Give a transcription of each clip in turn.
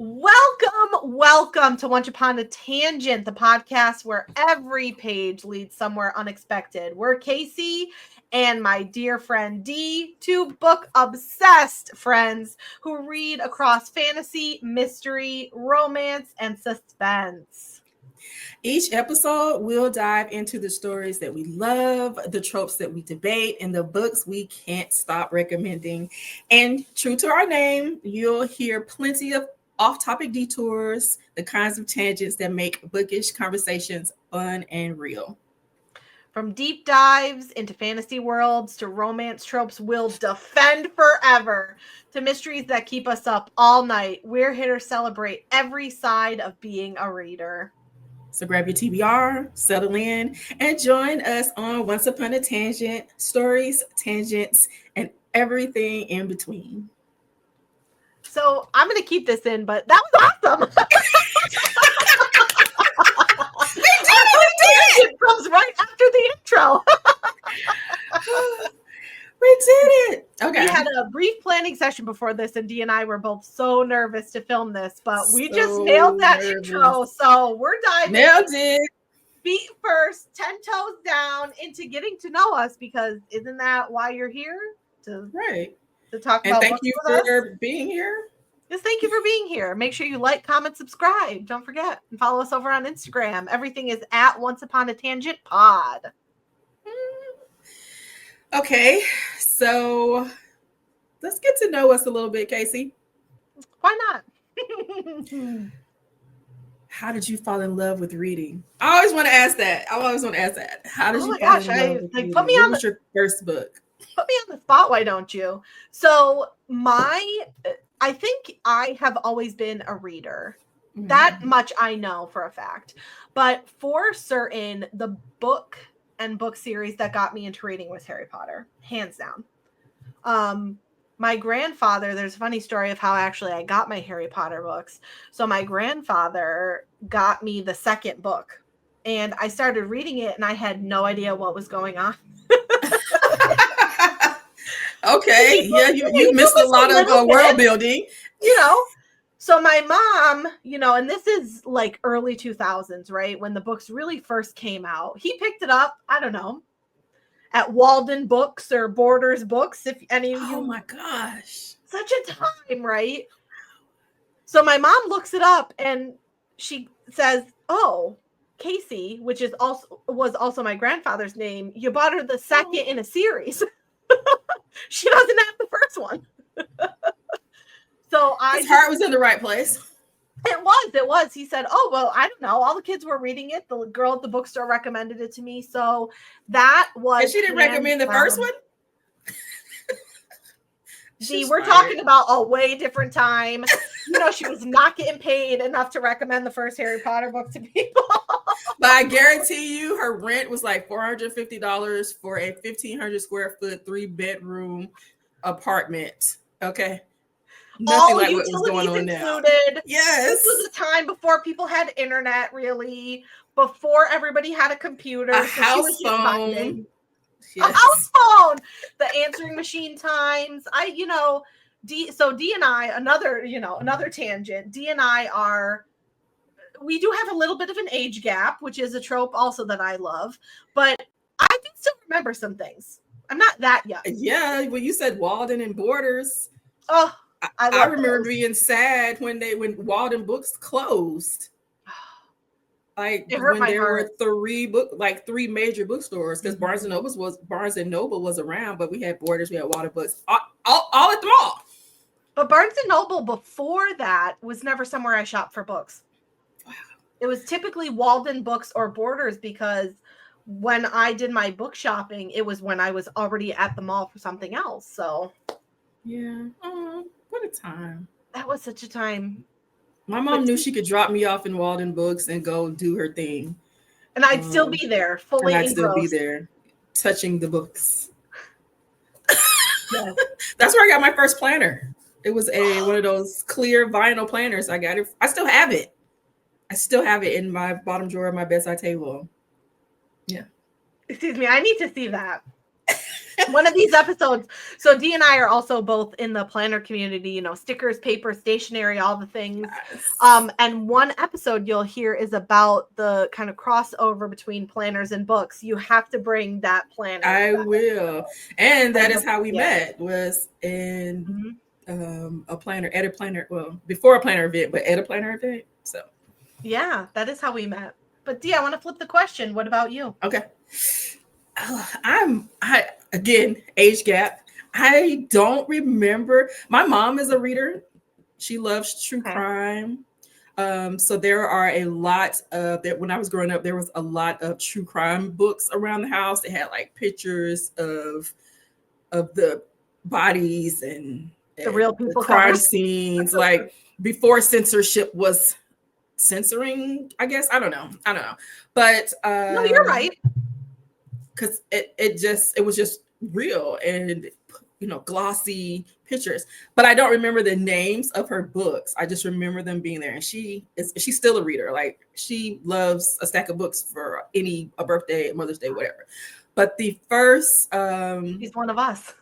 Welcome to Once Upon a Tangent, the podcast where every page leads somewhere unexpected. We're Kasey and my dear friend D, two book-obsessed friends who read across fantasy, mystery, romance, and suspense. Each episode, we'll dive into the stories that we love, the tropes that we debate, and the books we can't stop recommending. And true to our name, you'll hear plenty of off-topic detours, the kinds of tangents that make bookish conversations fun and real. From deep dives into fantasy worlds to romance tropes we'll defend forever to mysteries that keep us up all night, we're here to celebrate every side of being a reader. So grab your TBR, settle in, and join us on Once Upon a Tangent, stories, tangents, and everything in between. So I'm going to keep this in, but that was awesome. We did it comes right after the intro. We did it. Okay. We had a brief planning session before this, and Dee and I were both so nervous to film this, but we just nailed that intro. So we're diving. Nailed it. Feet first, 10 toes down into getting to know us, because isn't that why you're here? Right. To talk and about thank books you with for us? being here. Yes, thank you for being here. Make sure you like, comment, subscribe. Don't forget, and follow us over on Instagram. Everything is at Once Upon a Tangent Pod. Okay, so let's get to know us a little bit, Kasey. Why not? How did you fall in love with reading? I always want to ask that. How did you fall in love with reading? What was your first book? Put me on the spot, why don't you? So I think I have always been a reader. Mm-hmm. That much I know for a fact. But for certain, the book and book series that got me into reading was Harry Potter, hands down. My grandfather, there's a funny story of how actually I got my Harry Potter books. So my grandfather got me the second book, and I started reading it, and I had no idea what was going on. Okay, yeah, you missed a lot of world building, So my mom, and this is like early 2000s, right? When the books really first came out, he picked it up, I don't know, at Walden Books or Borders Books, if any of you. Oh my gosh. Such a time, right? So my mom looks it up and she says, "Oh, Kasey," which was also my grandfather's name, "you bought her the second in a series." She doesn't have the first one. So his heart was in the right place. It was. He said, "Oh, well, I don't know. All the kids were reading it. The girl at the bookstore recommended it to me." So that was. And she didn't recommend the first one? See, we're talking about a way different time. She was not getting paid enough to recommend the first Harry Potter book to people. But I guarantee you her rent was like $450 for a 1,500 square foot 3-bedroom apartment. Okay. Nothing like what was going on now. Yes. This was a time before people had internet, really. Before everybody had a computer. A house phone. Yes. A house phone. The answering machine times. D and I, another tangent. D and I we do have a little bit of an age gap, which is a trope also that I love. But I can still remember some things. I'm not that young. Yeah, well, you said Walden and Borders. Oh, I remember being sad when Walden Books closed. Like when there were three major bookstores, because Barnes and Noble was around, but we had Borders, we had Walden Books, all at the mall. But Barnes and Noble before that was never somewhere I shopped for books. Wow. It was typically Walden Books or Borders, because when I did my book shopping, it was when I was already at the mall for something else. So yeah. Oh, what a time. That was such a time. My mom knew she could drop me off in Walden Books and go do her thing. And I'd still be there, fully engrossed. Still be there, touching the books. Yes. That's where I got my first planner. It was one of those clear vinyl planners. I got it. I still have it. In my bottom drawer of my bedside table. Yeah. Excuse me, I need to see that. One of these episodes. So D and I are also both in the planner community, you know, stickers, paper, stationery, all the things. Yes. And one episode you'll hear is about the kind of crossover between planners and books. You have to bring that planner. I will. And that is how we Yeah. met, was in a planner, at a planner, well, before a planner event, but at a planner event. So yeah, that is how we met. But D, I want to flip the question. What about you? okay. I again, age gap. I don't remember. My mom is a reader. She loves true crime. So there are a lot of that. When I was growing up, there was a lot of true crime books around the house. They had like pictures of the bodies and The real people crime covers. scenes, like before censorship was censoring, I guess. I don't know. But no, you're right. Because it was just real and, you know, glossy pictures. But I don't remember the names of her books. I just remember them being there. And she's still a reader. Like, she loves a stack of books for a birthday, Mother's Day, whatever. But the first she's one of us.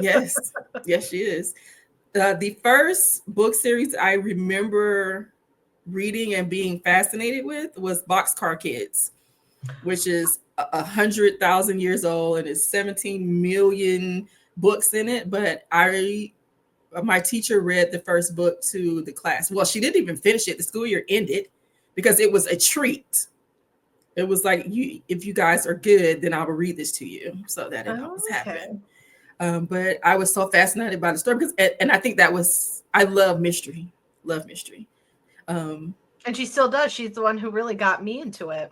yes, she is. The first book series I remember reading and being fascinated with was Boxcar Kids, which is 100,000 years old and it's 17 million books in it. But my teacher read the first book to the class. Well, she didn't even finish it. The school year ended because it was a treat. It was like, if you guys are good, then I will read this to you. So that didn't always happen. But I was so fascinated by the story because, and I think I love mystery. And she still does. She's the one who really got me into it.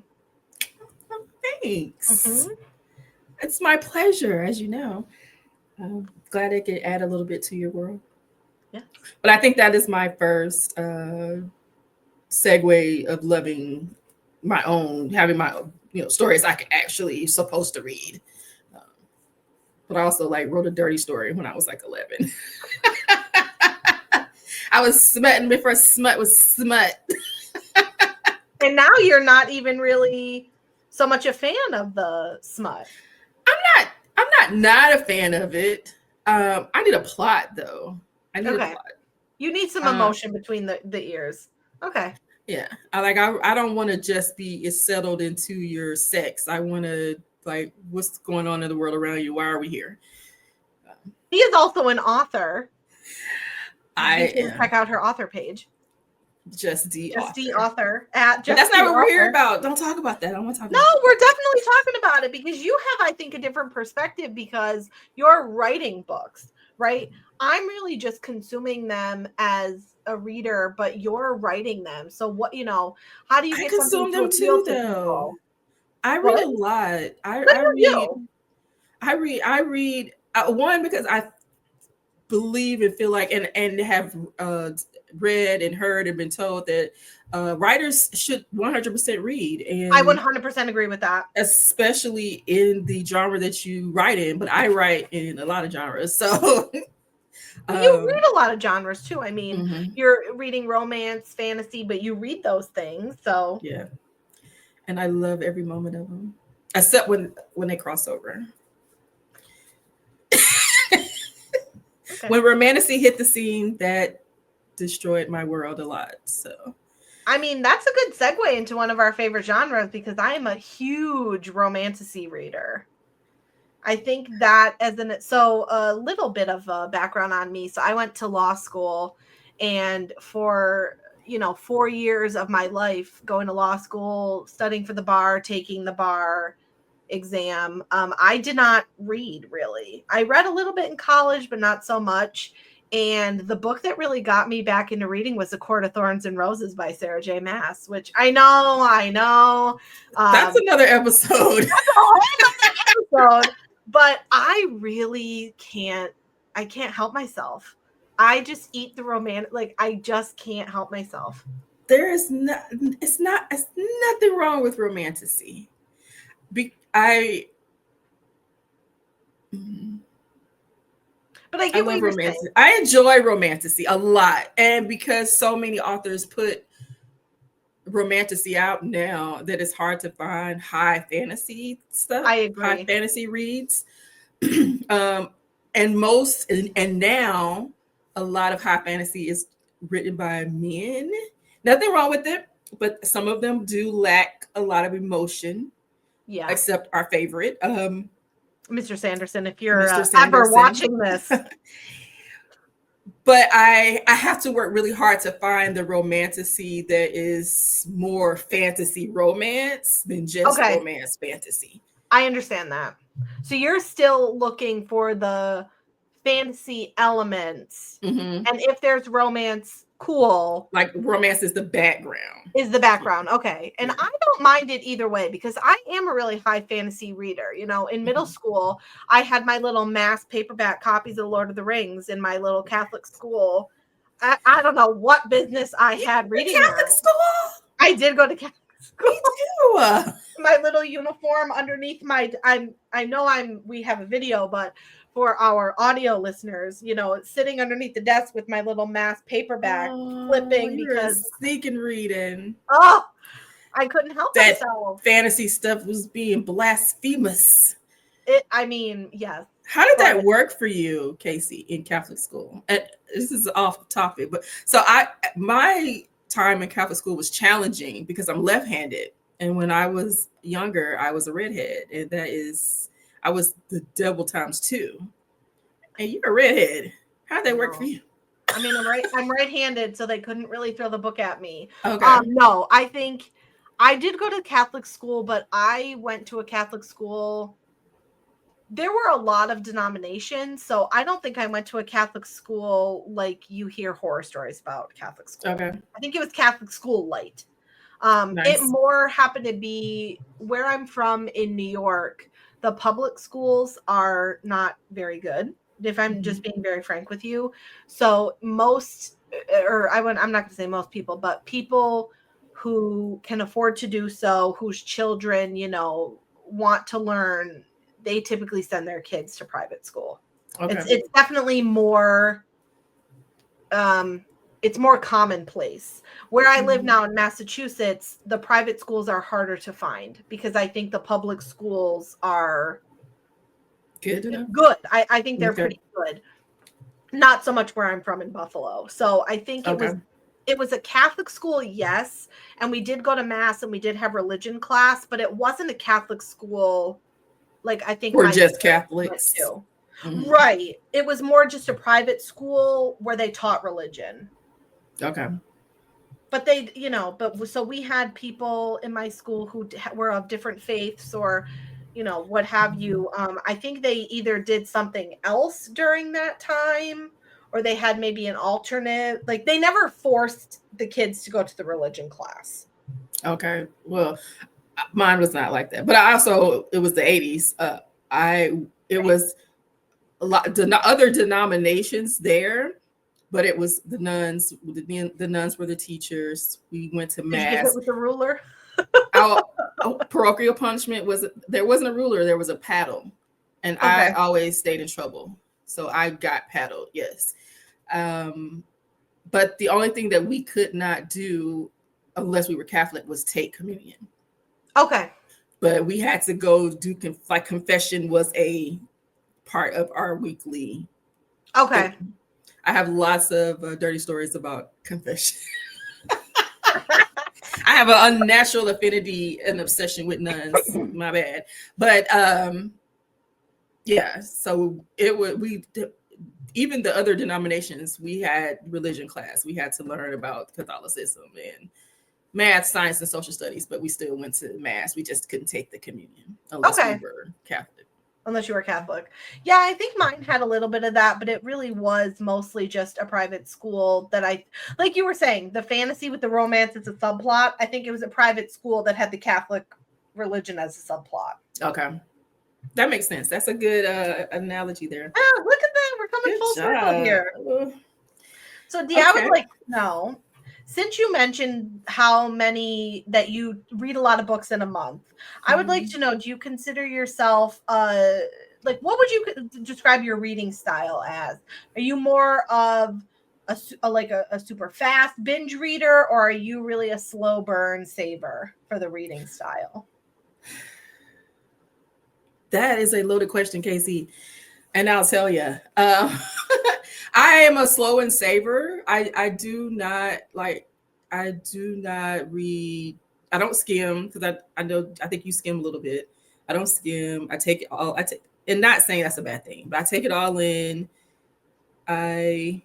Thanks. Mm-hmm. It's my pleasure, as you know. I'm glad I could add a little bit to your world. Yeah. But I think that is my first segue of loving my own, having my own, you know, stories I could actually supposed to read. But I also wrote a dirty story when I was 11. I was smutting before smut was smut. And now you're not even really so much a fan of the smut. I'm not a fan of it. I need a plot though. I need a plot. You need some emotion between the ears. Okay. Yeah. I don't want to just be settled into your sex. I want to what's going on in the world around you? Why are we here? He is also an author. You can check out her author page. Just D author at just. But that's not what we're here about. Don't talk about that. I want to talk. No, we're definitely talking about it because you have, I think, a different perspective because you're writing books, right? I'm really just consuming them as a reader, but you're writing them. So what, how do you get consume them too, though? I read a lot. I read one because I believe and feel like and have read and heard and been told that writers should 100% read. And I 100% agree with that, especially in the genre that you write in. But I write in a lot of genres, so you read a lot of genres too. I mean, you're reading romance, fantasy, but you read those things. So yeah, and I love every moment of them, except when they cross over. Okay. When romantasy hit the scene, that destroyed my world a lot. So, I mean, that's a good segue into one of our favorite genres because I am a huge romantasy reader. I think that so a little bit of a background on me. So I went to law school, and for 4 years of my life going to law school, studying for the bar, taking the bar exam, I did not read really. I read a little bit in college, but not so much. And the book that really got me back into reading was A Court of Thorns and Roses by Sarah J. Maas, which I know. That's another episode. That's a whole other episode. But I really can't help myself. I just eat the romantic, I just can't help myself. It's nothing wrong with romantasy. But I get what you're saying. I enjoy romantasy a lot. And because so many authors put romantasy out now that it's hard to find high fantasy stuff. I agree. High fantasy reads. And now a lot of high fantasy is written by men. Nothing wrong with it, but some of them do lack a lot of emotion. Yeah. Except our favorite, Mr. Sanderson, if you're Mr. ever Sanderson. watching this. But I have to work really hard to find the romantasy that is more fantasy romance than just romance fantasy. I understand that. So you're still looking for the fantasy elements. Mm-hmm. And if there's romance, cool. Like romance is the background. Is the background. Okay. And I don't mind it either way because I am a really high fantasy reader. You know, in middle school, I had my little mass paperback copies of Lord of the Rings in my little Catholic school. I don't know what business I had reading Catholic school? I did go to Catholic school. Me too. My little uniform underneath my we have a video, but for our audio listeners, you know, sitting underneath the desk with my little mass paperback flipping because sneaking reading. Oh, I couldn't help that myself. Fantasy stuff was being blasphemous. I mean, yes. How did that work for you, Kasey, in Catholic school? And this is off topic, but so my time in Catholic school was challenging because I'm left-handed. And when I was younger, I was a redhead. And I was the devil times 2. And you're a redhead. How'd that work for you? I mean, I'm right-handed, so they couldn't really throw the book at me. Okay. No, I think I did go to Catholic school, but I went to a Catholic school. There were a lot of denominations, so I don't think I went to a Catholic school like you hear horror stories about Catholic school. Okay. I think it was Catholic school light. Nice. It more happened to be where I'm from in New York. The public schools are not very good, if I'm just being very frank with you. So I'm not going to say most people, but people who can afford to do so, whose children, you know, want to learn, they typically send their kids to private school. Okay. It's definitely more, it's more commonplace. Where I live now in Massachusetts, the private schools are harder to find because I think the public schools are good. I think they're pretty good. Not so much where I'm from in Buffalo. So I think it was a Catholic school, yes. And we did go to mass and we did have religion class, but it wasn't a Catholic school. Like I think we're just Catholics. Mm-hmm. Right. It was more just a private school where they taught religion. Okay. But they, you know, so we had people in my school who were of different faiths or, you know, what have you. I think they either did something else during that time or they had maybe an alternate. Like they never forced the kids to go to the religion class. Okay. Well, mine was not like that, but it was the 80s. It was a lot other denominations there, but it was the nuns. The nuns were the teachers. We went to mass. Did you get hit with the ruler? Our parochial punishment there wasn't a ruler, there was a paddle, and I always stayed in trouble, so I got paddled. Yes, but the only thing that we could not do unless we were Catholic was take communion. Okay. But we had to go do confession was a part of our weekly. Okay. Thing. I have lots of dirty stories about confession. I have an unnatural affinity and obsession with nuns. My bad. But yeah, so even the other denominations, we had religion class. We had to learn about Catholicism and math, science, and social studies, but we still went to mass. We just couldn't take the communion unless we were Catholic. Unless you were Catholic. Yeah, I think mine had a little bit of that, but it really was mostly just a private school that like you were saying, the fantasy with the romance is a subplot. I think it was a private school that had the Catholic religion as a subplot. Okay. That makes sense. That's a good analogy there. Oh, look at that. We're coming full circle here. So, Dee, I would like to know, since you mentioned how many that you read a lot of books in a month, I would like to know, do you consider yourself, like, what would you describe your reading style as? Are you more of a super fast binge reader, or are you really a slow burn saver for the reading style? That is a loaded question, Kasey. And I'll tell you, I am a slow and saver. I do not like, I do not read. I don't skim because I know, I think you skim a little bit. I don't skim. I take it all. And not saying that's a bad thing, but I take it all in. I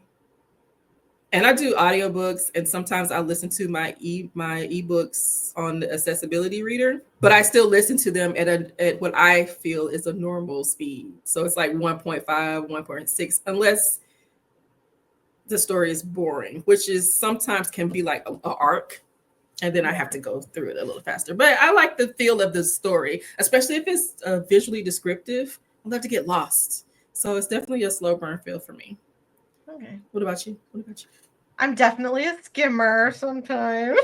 And I do audiobooks, and sometimes I listen to my ebooks on the accessibility reader, but I still listen to them at what I feel is a normal speed. So it's like 1.5, 1.6, unless the story is boring, which is sometimes can be like a arc, and then I have to go through it a little faster. But I like the feel of the story, especially if it's visually descriptive. I love to get lost. So it's definitely a slow burn feel for me. Okay. What about you? I'm definitely a skimmer sometimes.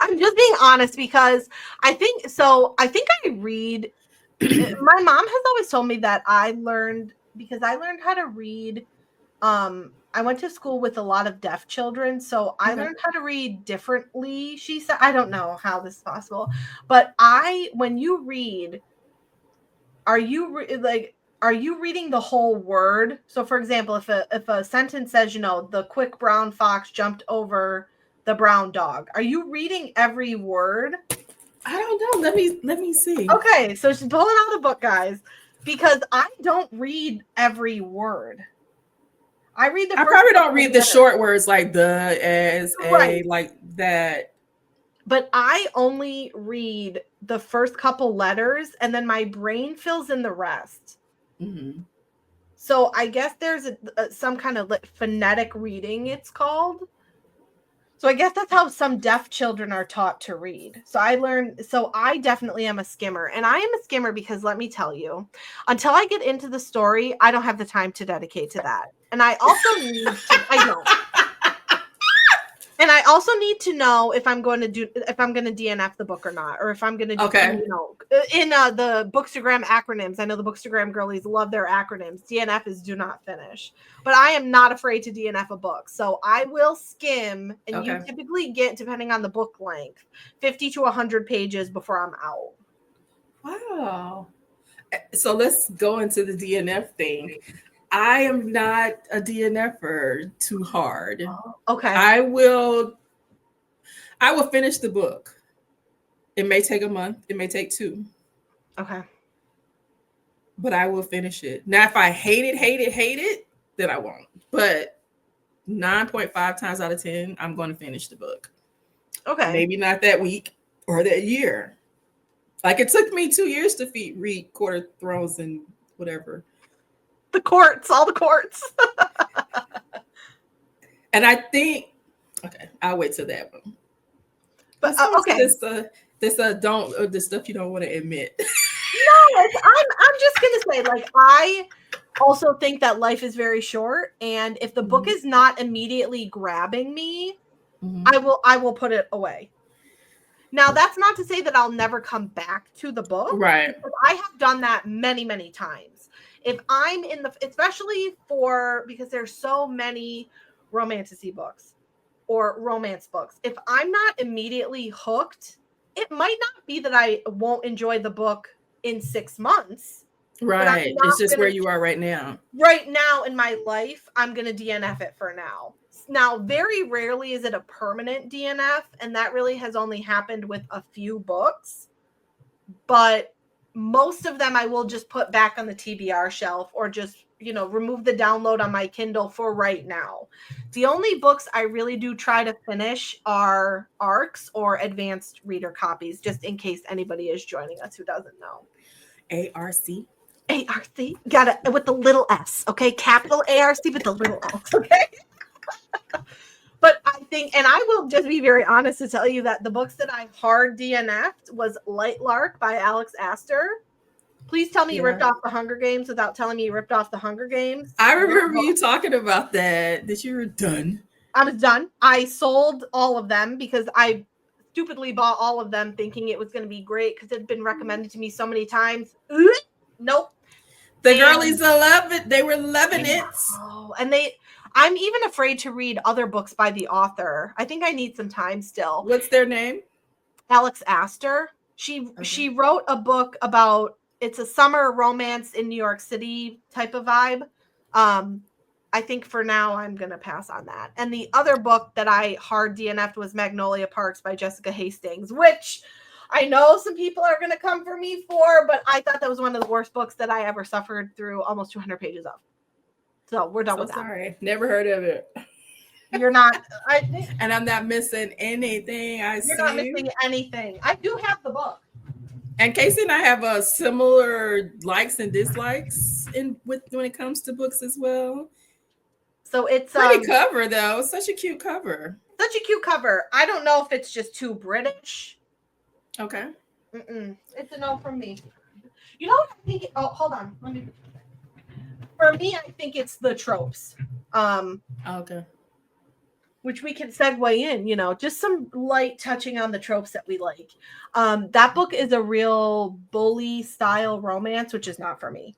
I'm just being honest because I think I read. My mom has always told me that I learned how to read. I went to school with a lot of deaf children, so I learned how to read differently. She said, I don't know how this is possible, but when you read, are you reading the whole word? So for example, if a sentence says, the quick brown fox jumped over the brown dog, are you reading every word? I don't know. Let me see. Okay, so she's pulling out a book, guys, because I don't read every word. I probably don't read the short words like the, as, a, like that. But I only read the first couple letters, and then my brain fills in the rest. Mm-hmm. So I guess there's some kind of phonetic reading, it's called. So I guess that's how some deaf children are taught to read. So I definitely am a skimmer. And I am a skimmer because, let me tell you, until I get into the story, I don't have the time to dedicate to that. And I also I don't. And I also need to know if I'm going to DNF the book or not, or if I'm going to do, in the Bookstagram acronyms. I know the Bookstagram girlies love their acronyms. DNF is do not finish, but I am not afraid to DNF a book. So I will skim, and you typically get, depending on the book length, 50 to 100 pages before I'm out. Wow. So let's go into the DNF thing. I am not a DNFer too hard. Okay. I will finish the book. It may take a month. It may take 2. Okay. But I will finish it. Now, if I hate it, then I won't. But 9.5 times out of 10, I'm going to finish the book. Okay. Maybe not that week or that year. Like, it took me 2 years to read Court of Thrones and whatever. All the courts. And I think, I'll wait till that one. But the stuff you don't want to admit. No, I'm just gonna say, I also think that life is very short, and if the book is not immediately grabbing me, I will put it away. Now, that's not to say that I'll never come back to the book, right? I have done that many, many times. If I'm especially because there's so many romantasy books or romance books, if I'm not immediately hooked, it might not be that I won't enjoy the book in 6 months. Right. It's just where you are right now. Right now in my life, I'm going to DNF it for now. Now, very rarely is it a permanent DNF, and that really has only happened with a few books. But most of them I will just put back on the TBR shelf, or just, remove the download on my Kindle for right now. The only books I really do try to finish are ARCs or advanced reader copies, just in case anybody is joining us who doesn't know. ARC? ARC. Got it with the little s, okay? Capital ARC with the little s, okay? But I think, and I will just be very honest to tell you that the books that I hard DNF'd was Light Lark by Alex Astor. Please tell me you ripped off the Hunger Games without telling me you ripped off the Hunger Games. I remember you talking about that you were done. I was done. I sold all of them because I stupidly bought all of them thinking it was going to be great because it had been recommended to me so many times. Nope. The girlies love it. They were loving it. Oh, and I'm even afraid to read other books by the author. I think I need some time still. What's their name? Alex Astor. She wrote a book about, it's a summer romance in New York City type of vibe. I think for now I'm gonna pass on that. And the other book that I hard DNF'd was Magnolia Parks by Jessica Hastings, which I know some people are gonna come for me for, but I thought that was one of the worst books that I ever suffered through almost 200 pages of. So we're done with that. Sorry, never heard of it. You're not, and I'm not missing anything. You're not missing anything. I do have the book. And Kasey and I have a similar likes and dislikes when it comes to books as well. So it's pretty cover though. Such a cute cover. Such a cute cover. I don't know if it's just too British. Okay. It's a no from me. You know what I think? Oh, hold on. Let me. For me, I think it's the tropes. Okay. Which we can segue in, you know, just some light touching on the tropes that we like. That book is a real bully style romance, which is not for me.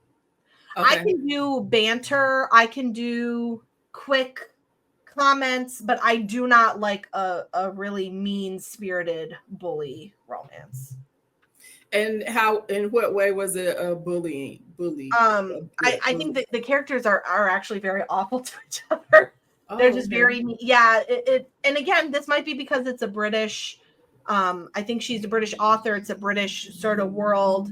Okay. I can do banter. I can do quick comments, but I do not like a really mean-spirited bully romance. And in what way was it a bully? I think that the characters are actually very awful to each other. They're just very, and again, this might be because it's a British, I think she's a British author. It's a British sort of world.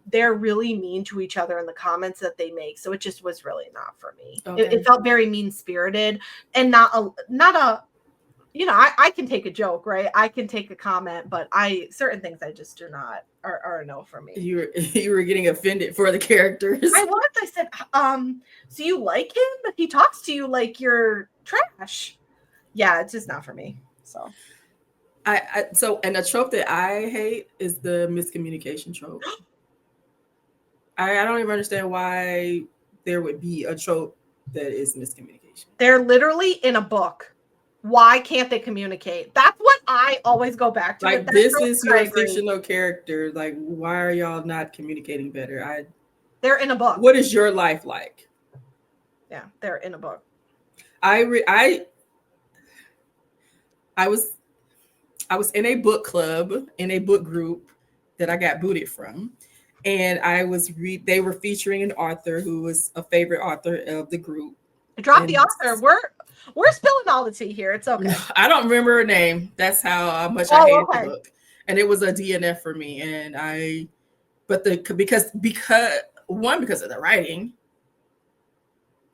They're really mean to each other in the comments that they make. So it just was really not for me. Okay. It felt very mean spirited and not a, you know, I can take a joke, right? I can take a comment, but certain things I just do not are a no for me. You were getting offended for the characters. I was. I said, so you like him, but he talks to you like you're trash. Yeah, it's just not for me. So and a trope that I hate is the miscommunication trope. I don't even understand why there would be a trope that is miscommunication. They're literally in a book. Why can't they communicate? That's what I always go back to. Like, this is your fictional character. Like, why are y'all not communicating better? They're in a book. What is your life like? Yeah, they're in a book. I was in a book club, in a book group that I got booted from, and they were featuring an author who was a favorite author of the group. Drop the author. We're spilling all the tea here. It's okay. I don't remember her name. That's how much I hated the book, and it was a DNF for me. And because of the writing,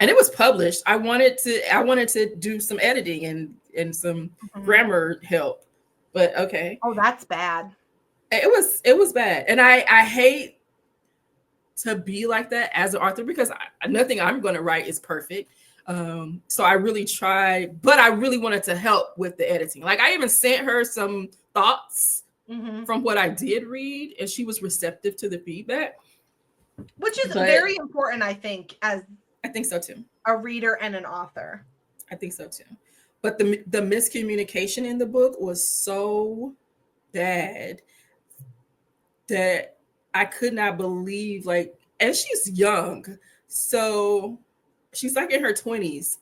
and it was published. I wanted to do some editing and some grammar help, but okay. Oh, that's bad. It was bad, and I hate to be like that as an author because nothing I'm going to write is perfect. So I really tried, but I really wanted to help with the editing. Like, I even sent her some thoughts from what I did read, and she was receptive to the feedback. Which is very important, I think, as I think so too. A reader and an author. I think so too. But the miscommunication in the book was so bad that I could not believe, like, and she's young, so she's like in her 20s.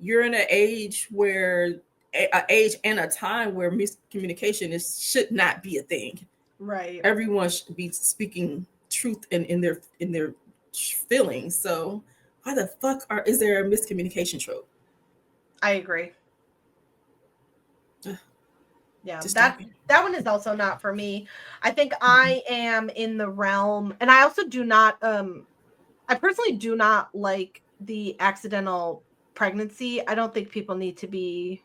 You're in an age and a time where miscommunication should not be a thing. Right. Everyone should be speaking truth in their feelings. So why the fuck is there a miscommunication trope? I agree. Yeah, that one is also not for me. I think I am in the realm, and I also do not, I personally do not like the accidental pregnancy. I don't think people need to be,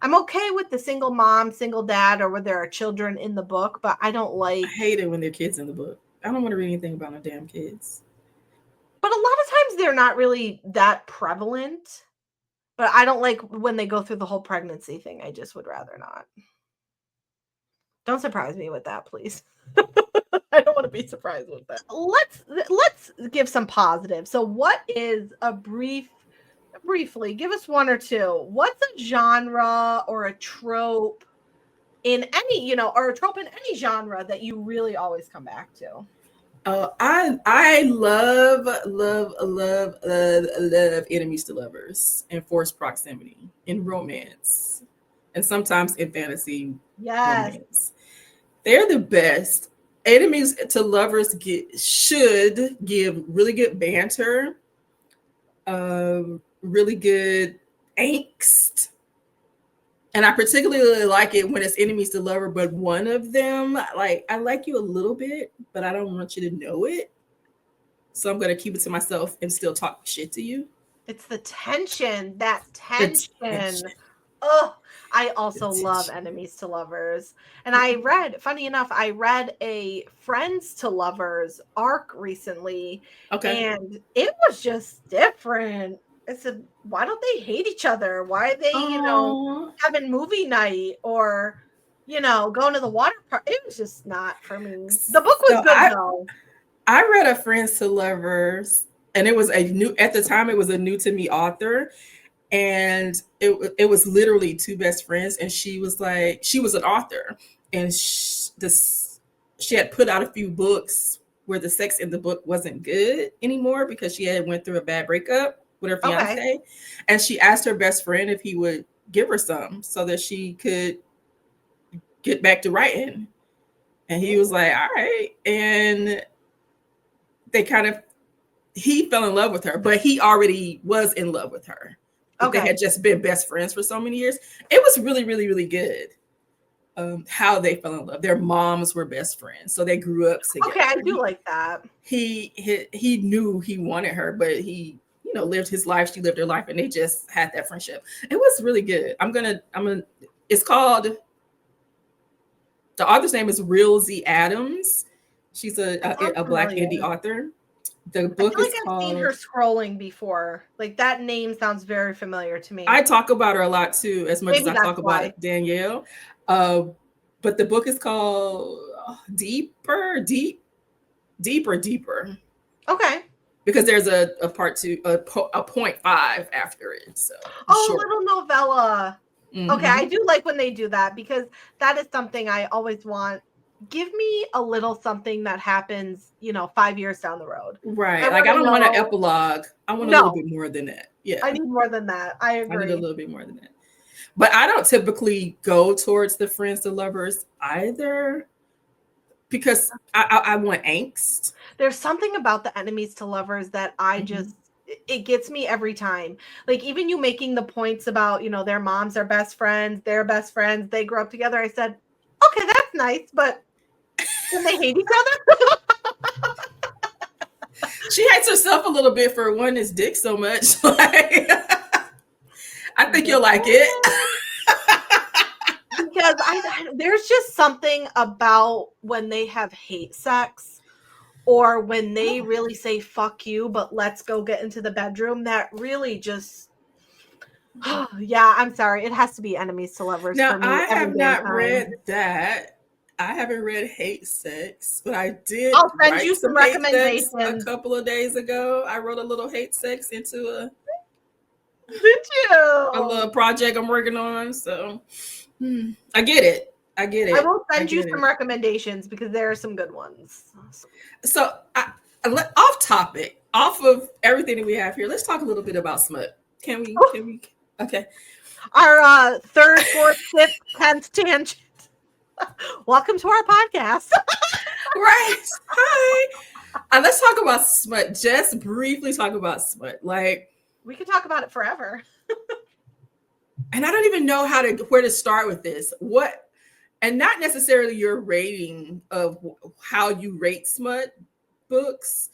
I'm okay with the single mom, single dad, or where there are children in the book, but I don't like. I hate it when there are kids in the book. I don't want to read anything about no damn kids. But a lot of times they're not really that prevalent. But I don't like when they go through the whole pregnancy thing. I just would rather not. Don't surprise me with that, please. I don't want to be surprised with that. Let's give some positives. So what is briefly, give us one or two. What's a genre or a trope in any, or a trope in any genre that you really always come back to? I love enemies to lovers and forced proximity in romance, and sometimes in fantasy. Yes. Romance. They're the best. Enemies to lovers should give really good banter, really good angst. And I particularly like it when it's enemies to lover, but one of them, like, I like you a little bit, but I don't want you to know it. So I'm going to keep it to myself and still talk shit to you. It's the tension, that The tension. tension. Oh, I also love enemies to lovers. And funny enough, I read a friends to lovers arc recently. Okay. And it was just different. I said, why don't they hate each other? Why are they, having movie night or, going to the water park? It was just not for me. The book was good though. I read a friends to lovers, and it was at the time, it was a new to me author. And it was literally two best friends, and she was an author, and she had put out a few books where the sex in the book wasn't good anymore because she had went through a bad breakup with her fiance. Okay. And she asked her best friend if he would give her some so that she could get back to writing. And he was like, all right. And he fell in love with her, but he already was in love with her. Okay. They had just been best friends for so many years. It was really, really, really good. How they fell in love. Their moms were best friends, so they grew up together. Okay, I do like that. He knew he wanted her, but he, lived his life. She lived her life, and they just had that friendship. It was really good. It's called. The author's name is Real Z Adams. She's a Black indie author. The book is called. I've seen her scrolling before. Like, that name sounds very familiar to me. I talk about her a lot too, as much as I talk about Danielle. But the book is called Deeper. Okay. Because there's a part 2, a 0.5 after it. So short. Little novella. Mm-hmm. Okay, I do like when they do that because that is something I always want. Give me a little something that happens, 5 years down the road. Right. I don't want an epilogue. I want a little bit more than that. Yeah. I need more than that. I agree. I need a little bit more than that. But I don't typically go towards the friends to lovers either because I want angst. There's something about the enemies to lovers that I just, it gets me every time. Like, even you making the points about, their moms are best friends, they're best friends, they grew up together. I said, okay, that's nice, but can they hate each other? She hates herself a little bit for wanting his dick so much. Like, I think you'll like it. Because there's just something about when they have hate sex or when they really say fuck you, but let's go get into the bedroom, that really just yeah, I'm sorry. It has to be enemies to lovers. Now, for me I have not read that. I haven't read hate sex, but I did. I'll send you some recommendations. A couple of days ago, I wrote a little hate sex into a. Did you? A little project I'm working on. So I get it. I will send you some recommendations because there are some good ones. So off topic, off of everything that we have here, let's talk a little bit about smut. Can we? Okay. Our third, fourth, fifth, 10th tangent. Welcome to our podcast. Right. Hi. Let's talk about smut. Just briefly talk about smut. Like, we could talk about it forever. And I don't even know where to start with this. And not necessarily your rating of how you rate smut books,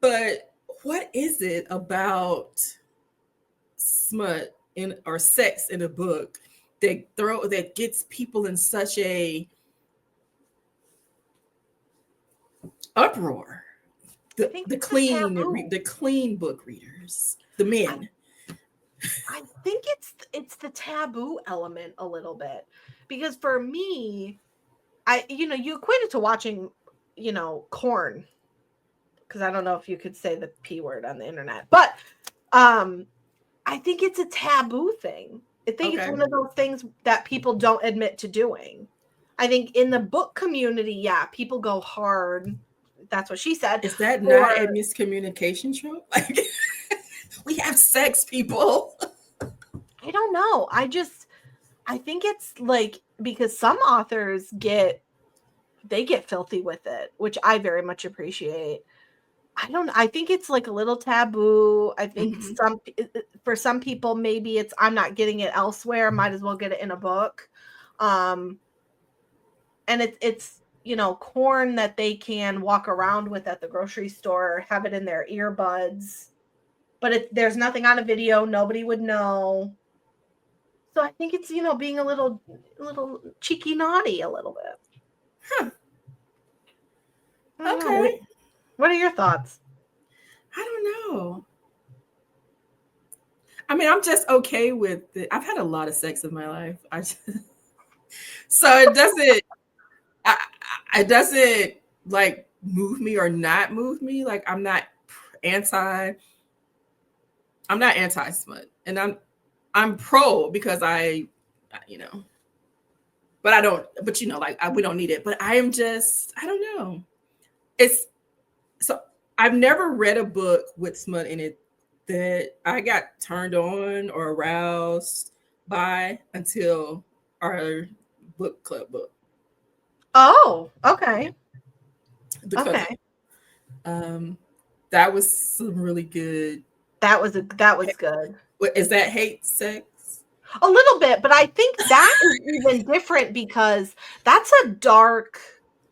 but what is it about smut or sex in a book that gets people in such a uproar? The clean book readers, the men. I think it's the taboo element a little bit, because for me, you equate it to watching, corn, because I don't know if you could say the P word on the internet, but I think it's a taboo thing. I think it's one of those things that people don't admit to doing. I think in the book community, yeah, people go hard. That's what she said. Is that not a miscommunication trope? Like, we have sex, people. I don't know. I think it's like because some authors get filthy with it, which I very much appreciate. I think it's like a little taboo. I think for some people, maybe it's, I'm not getting it elsewhere, might as well get it in a book. And it's, corn that they can walk around with at the grocery store, have it in their earbuds, but there's nothing on a video. Nobody would know. So I think it's, being a little cheeky naughty a little bit. Huh. Okay. What are your thoughts? I don't know. I mean, I'm just okay with it. I've had a lot of sex in my life. So it doesn't like move me or not move me. Like I'm not anti-smut, and I'm pro because but I don't. But we don't need it. But I am just, I don't know. So I've never read a book with smut in it that I got turned on or aroused by until our book club book. Oh, okay. Because that was some really good. That was good. Is that hate sex? A little bit, but I think that is even different because that's a dark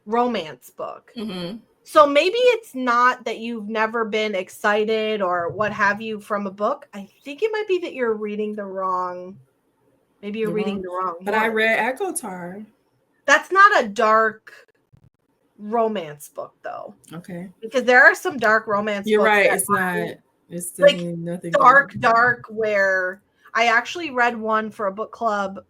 romance book. Mm-hmm. So maybe it's not that you've never been excited or what have you from a book. I think it might be that you're reading the wrong. Maybe you're reading the wrong But one. I read Akotar. That's not a dark romance book, though. Okay. Because there are some dark romance You're books. Right. It's not. It's like nothing dark, where I actually read one for a book club.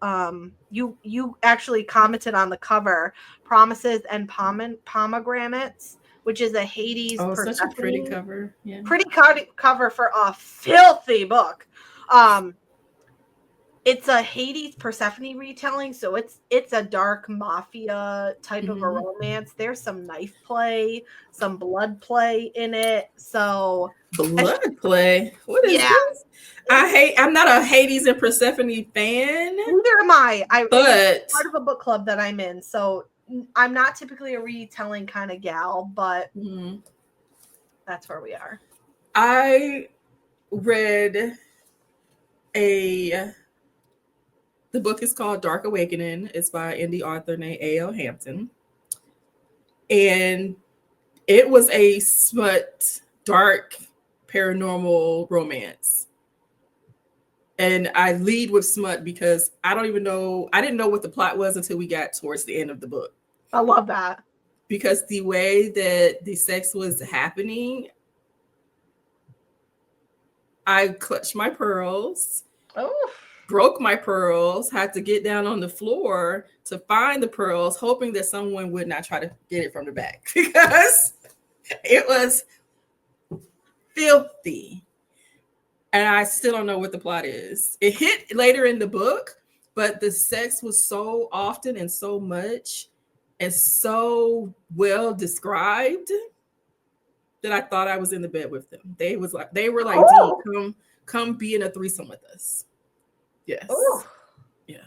You actually commented on the cover, Promises and Pomegranates, which is a Hades. Oh, such a pretty cover. Yeah. Pretty cover for a filthy book. It's a Hades Persephone retelling, so it's a dark mafia type of a romance. There's some knife play, some blood play in it. So blood play? What is this? I'm not a Hades and Persephone fan. Neither am I. But it's part of a book club that I'm in, so I'm not typically a retelling kind of gal, but that's where we are. I read the book is called Dark Awakening. It's by an indie author named A.L. Hampton. And it was a smut, dark, paranormal romance. And I lead with smut because I didn't know what the plot was until we got towards the end of the book. I love that. Because the way that the sex was happening, I clutched my pearls. Oh. Broke my pearls, had to get down on the floor to find the pearls, hoping that someone would not try to get it from the back because it was filthy. And I still don't know what the plot is. It hit later in the book, but the sex was so often and so much and so well described that I thought I was in the bed with them. They were like, D, come be in a threesome with us. Yes. Ooh. Yeah.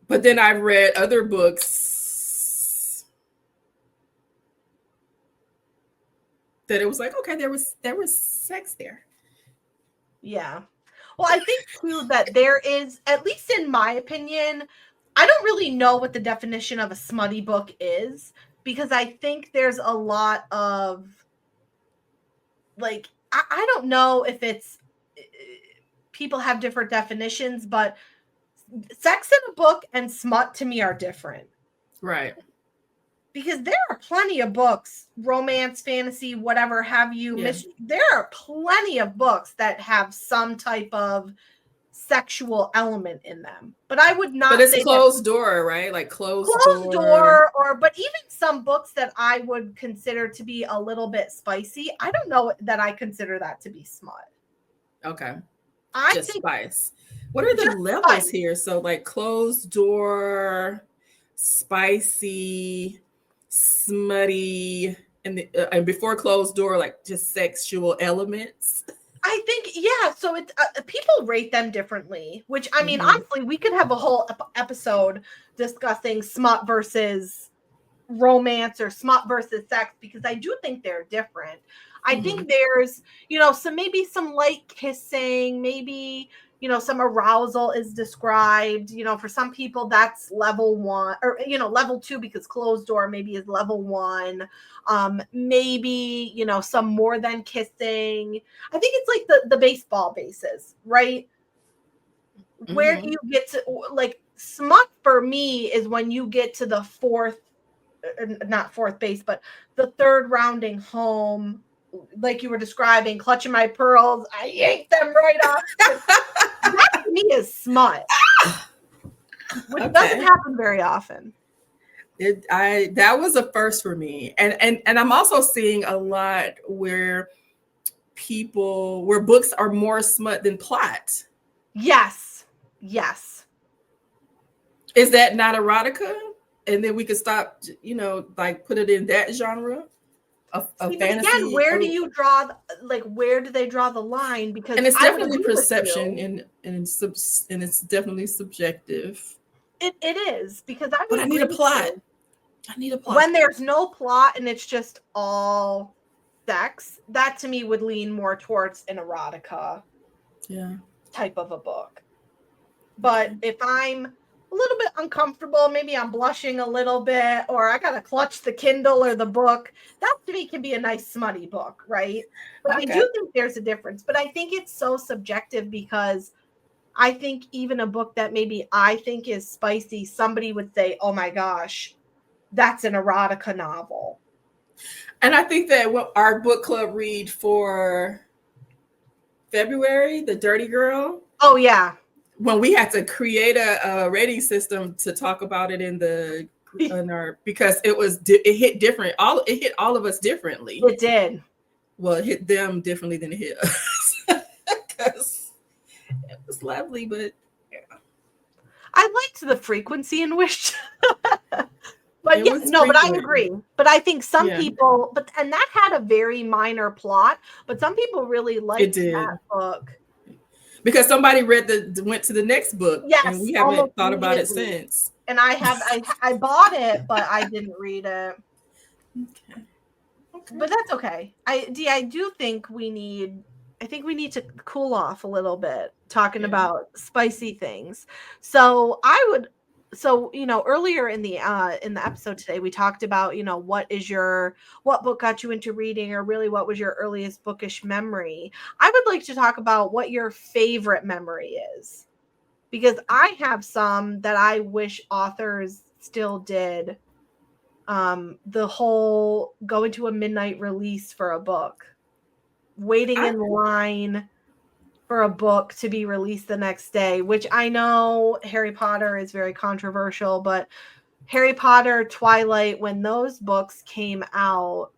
But then I've read other books that it was like, okay, there was sex there. Yeah. Well, I think too that there is, at least in my opinion, I don't really know what the definition of a smutty book is, because I think there's a lot of I don't know if it's people have different definitions, but sex in a book and smut to me are different. Right. Because there are plenty of books, romance, fantasy, whatever have you. Yeah. There are plenty of books that have some type of sexual element in them. But I would not. But it's a closed door, right? Like closed door, but even some books that I would consider to be a little bit spicy, I don't know that I consider that to be smut. Okay. I just think spice. What are the levels here? So like closed door, spicy, smutty, and before closed door, like just sexual elements. I think, yeah. So it's people rate them differently, which I mean, honestly, we could have a whole episode discussing smut versus romance or smut versus sex, because I do think they're different. I think there's, maybe some light kissing, maybe, some arousal is described. For some people that's level 1, or level 2, because closed door maybe is level 1. Maybe, some more than kissing. I think it's like the baseball bases, right? Where you get to, like, smut for me is when you get to the not fourth base, but the third rounding home, like you were describing, clutching my pearls, I yanked them right off. That to me is smut, which doesn't happen very often. That was a first for me, and I'm also seeing a lot where books are more smut than plot. Yes. Is that not erotica? And then we could stop, like put it in that genre of fantasy. Again, where do you draw? Where do they draw the line? Because and it's definitely perception, and it's definitely subjective. It is, because I need a plot. When there's no plot and it's just all sex, that to me would lean more towards an erotica type of a book. But if I'm a little bit uncomfortable, maybe I'm blushing a little bit, or I gotta clutch the Kindle or the book, that to me can be a nice smutty book, right? But I do think there's a difference. But I think it's so subjective, because I think even a book that maybe I think is spicy, somebody would say, oh my gosh, that's an erotica novel. And I think that what our book club read for February, The Dirty Girl. Oh yeah. When we had to create a rating system to talk about it because it hit different. It hit all of us differently. It did. Well, it hit them differently than it hit us. Because it was lovely, but yeah. I liked the frequency in which but I agree. But I think some people, and that had a very minor plot, but some people really liked that book. Because somebody went to the next book, and we haven't thought about it since. And I bought it, but I didn't read it. Okay. But that's okay. I do think we need to cool off a little bit talking about spicy things. So earlier in the episode today, we talked about, what book got you into reading, or really what was your earliest bookish memory. I would like to talk about what your favorite memory is, because I have some that I wish authors still did. The whole going to a midnight release for a book, waiting in line for a book to be released the next day, which I know Harry Potter is very controversial, but Harry Potter, Twilight, when those books came out,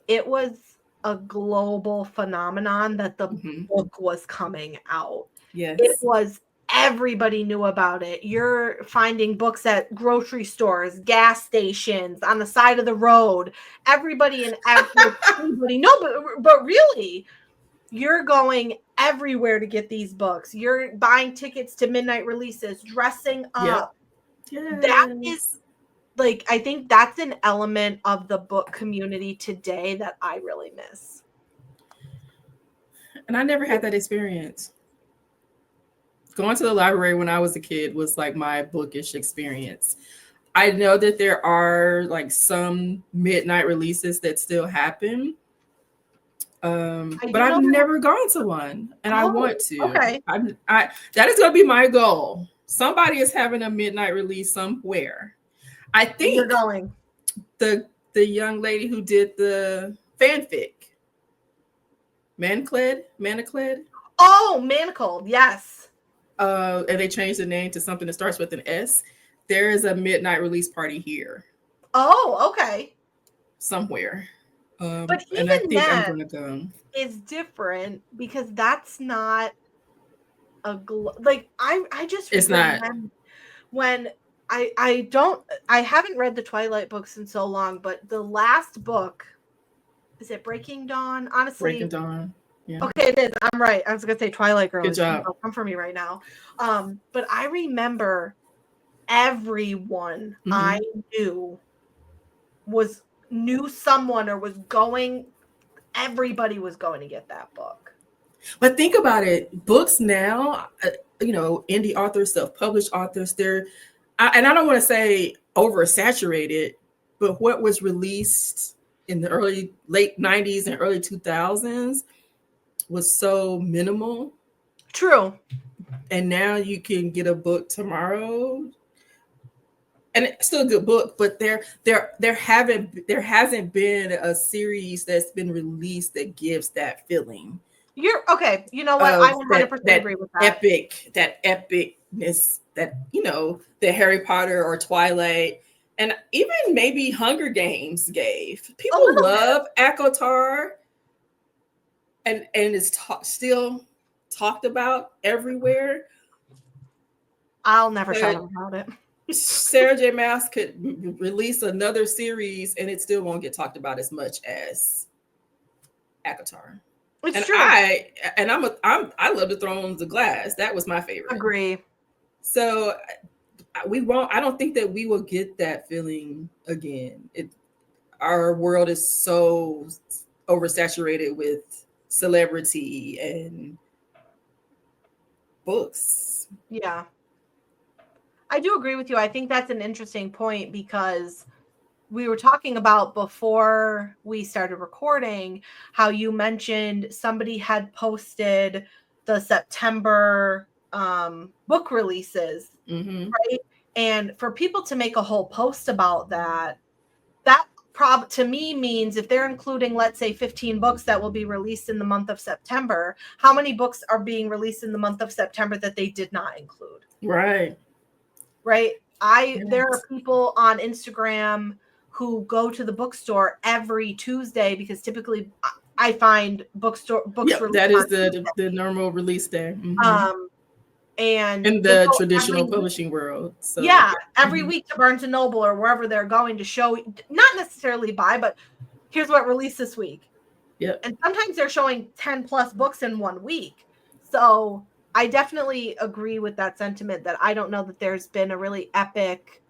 it was a global phenomenon that the book was coming out. Yes. It was, everybody knew about it. You're finding books at grocery stores, gas stations, on the side of the road. Everybody and everybody. No, but really, you're going everywhere to get these books. You're buying tickets to midnight releases, dressing up. Yes. That is, I think that's an element of the book community today that I really miss. And I never had that experience. Going to the library when I was a kid was like my bookish experience. I know that there are some midnight releases that still happen. But I've never gone to one, and I want to. Okay. That is going to be my goal. Somebody is having a midnight release somewhere. I think you're going. The young lady who did the fanfic, Manacled. Oh, Manacled, yes. And they changed the name to something that starts with an S. There is a midnight release party here. Oh, okay. Somewhere. But even I think that I'm gonna go. Is different, because that's not a I just it's not when I haven't read the Twilight books in so long, but the last book, is it Breaking Dawn? Honestly, Breaking Dawn. Yeah. Okay, it is. I'm right. I was gonna say Twilight Girl. Good job. Come for me right now. But I remember everyone I knew knew someone or was going. Everybody was going to get that book. But think about it. Books now, indie authors, self-published authors, and I don't want to say oversaturated, but what was released in the late 90s and early 2000s was so minimal. True. And now you can get a book tomorrow, and it's still a good book, but there hasn't been a series that's been released that gives that feeling. You're okay. You know what? I 100% agree with that. That epicness that, the Harry Potter or Twilight and even maybe Hunger Games gave. People love ACOTAR, and it's still talked about everywhere. I'll never shut up about it. Sarah J. Maas could release another series and it still won't get talked about as much as ACOTAR. It's true. I love the Thrones of Glass. That was my favorite. Agree. So we won't. I don't think that we will get that feeling again. Our world is so oversaturated with celebrity and books. Yeah. I do agree with you. I think that's an interesting point because we were talking about before we started recording how you mentioned somebody had posted the September book releases, right? And for people to make a whole post about that to me means if they're including, let's say, 15 books that will be released in the month of September, how many books are being released in the month of September that they did not include? Right. There are people on Instagram who go to the bookstore every Tuesday because typically I find books. Yeah, that is the normal release day. And in the traditional publishing world. So every week to Barnes and Noble or wherever they're going to show, not necessarily buy, but here's what released this week. Yep. And sometimes they're showing 10 plus books in 1 week. So I definitely agree with that sentiment that I don't know that there's been a really epic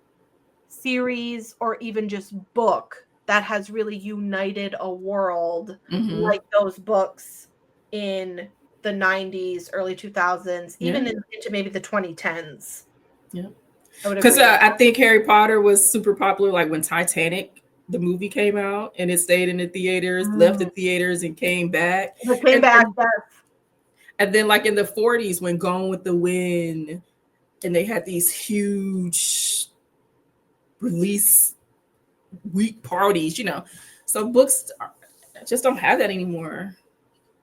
series or even just book that has really united a world like those books in the 90s, early 2000s, even into maybe the 2010s. Yeah. Because I think Harry Potter was super popular, like when Titanic, the movie, came out and it stayed in the theaters, left the theaters and came back. And then like in the 40s when Gone with the Wind, and they had these huge release week parties, So books just don't have that anymore.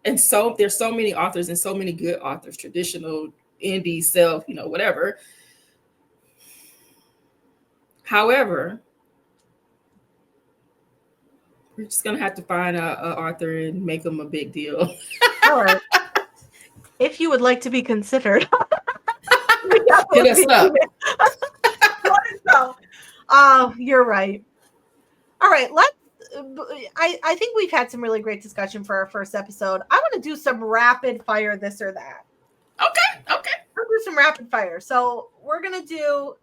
And so there's so many authors and so many good authors, traditional, indie, self, whatever. However, we're just going to have to find an author and make them a big deal. All right. If you would like to be considered, hit us up. You're right. All right, I think we've had some really great discussion for our first episode. I want to do some rapid fire this or that. Okay. We'll do some rapid fire. So we're going to do,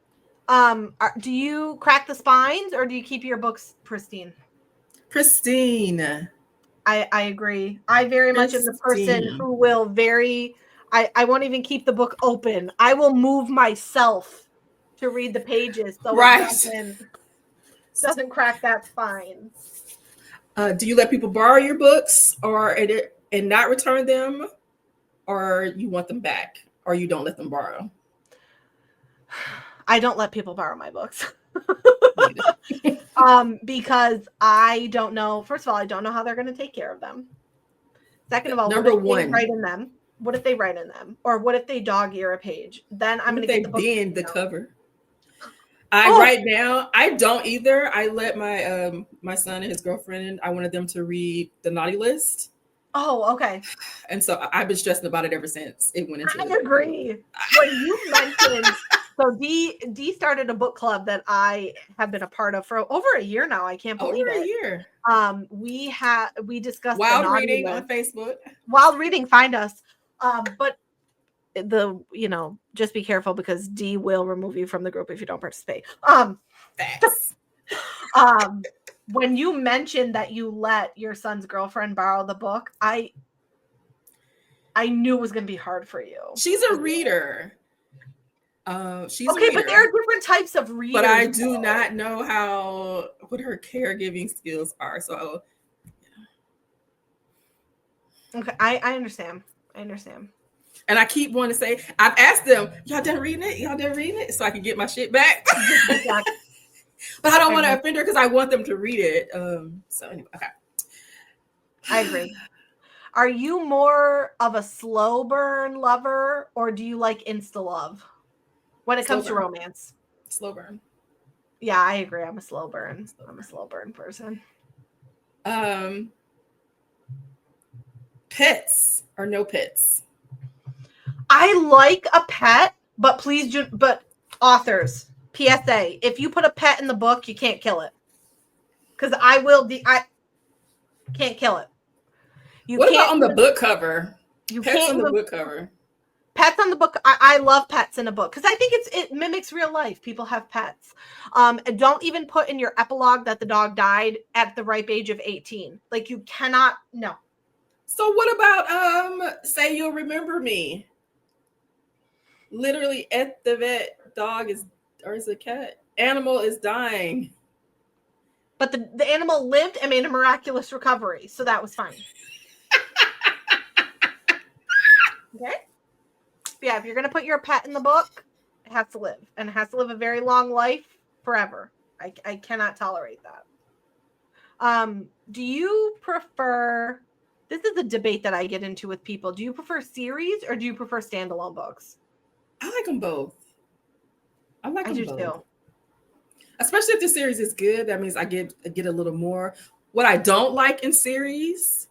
do you crack the spines or do you keep your books pristine? Pristine. I agree. I very much am the person who will I won't even keep the book open. I will move myself to read the pages so it doesn't crack that spine. Do you let people borrow your books and not return them, or you want them back, or you don't let them borrow? I don't let people borrow my books. Because I don't know. First of all, I don't know how they're going to take care of them. Second of all, what if they write in them? What if they write in them? Or what if they dog ear a page? Then I'm going to get the book. They bend the cover. Right now, I don't either. I let my son and his girlfriend, I wanted them to read The Naughty List. Oh, okay. And so I've been stressing about it ever since it went into I agree. When you mentioned So D started a book club that I have been a part of for over a year now. I can't believe Over a it. year. We discussed Wild the naughty Reading list. on Facebook. Wild Reading, find us. But just be careful because D will remove you from the group if you don't participate. Facts. When you mentioned that you let your son's girlfriend borrow the book, I knew it was going to be hard for you. She's a reader. She's okay, a reader, but there are different types of readers. But I do not know what her caregiving skills are. So, okay, I understand. I understand. And I keep wanting to say, I've asked them, y'all done reading it? Y'all done reading it? So I can get my shit back. But I don't want to offend her because I want them to read it. So anyway, okay. I agree. Are you more of a slow burn lover or do you like insta love when it comes to romance? Slow burn. Yeah, I agree. I'm a slow burn. I'm a slow burn person. Pets or no pets? I like a pet, but but authors, PSA, if you put a pet in the book, you can't kill it. Because I can't kill it. What about on the book cover? Pets on the book cover. Pets on the book. I love pets in a book because I think it mimics real life. People have pets. Don't even put in your epilogue that the dog died at the ripe age of 18. Like you cannot. No. So what about Say You'll Remember Me? Literally at the vet, is it a cat? Animal is dying. But the animal lived and made a miraculous recovery, so that was fine. Okay. Yeah, if you're gonna put your pet in the book, it has to live, and it has to live a very long life forever. I cannot tolerate that. Do you prefer? This is a debate that I get into with people. Do you prefer series or do you prefer standalone books? I like them both. I do both. Too. Especially if the series is good, that means I get a little more. What I don't like in series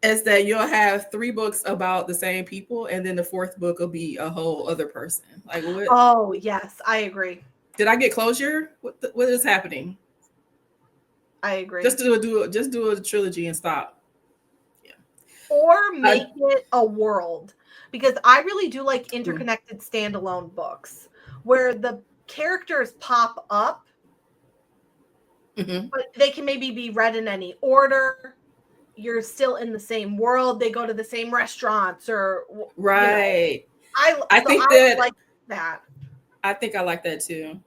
is that you'll have 3 books about the same people, and then the 4th book will be a whole other person. Like what? Oh yes, I agree. Did I get closure? What is happening? I agree. Just do a trilogy and stop. Yeah. Or make it a world, because I really do like interconnected standalone books where the characters pop up, but they can maybe be read in any order. You're still in the same world. They go to the same restaurants or right. I like that. I think I like that too.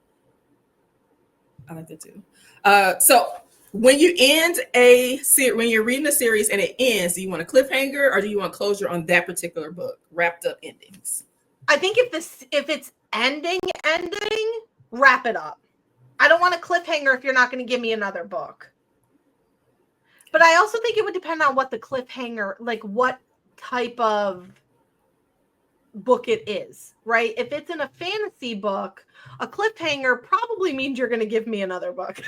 So when you end when you're reading a series and it ends, do you want a cliffhanger or do you want closure on that particular book? Wrapped up endings. I think if it's ending, wrap it up. I don't want a cliffhanger if you're not going to give me another book. But I also think it would depend on what the cliffhanger, like what type of book it is, right? If it's in a fantasy book, a cliffhanger probably means you're going to give me another book.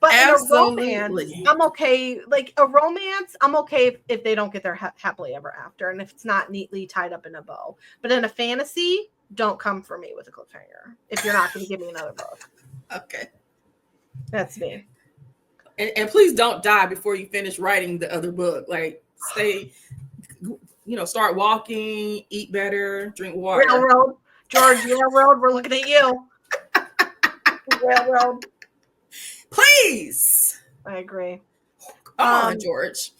But absolutely. In a romance, I'm okay. Like a romance, I'm okay if they don't get their happily ever after and if it's not neatly tied up in a bow. But in a fantasy, don't come for me with a cliffhanger if you're not going to give me another book. Okay. That's me. And please don't die before you finish writing the other book. Like stay, start walking, eat better, drink water. Railroad. George, Railroad, we're looking at you. Railroad. Please. I agree. Come on, George.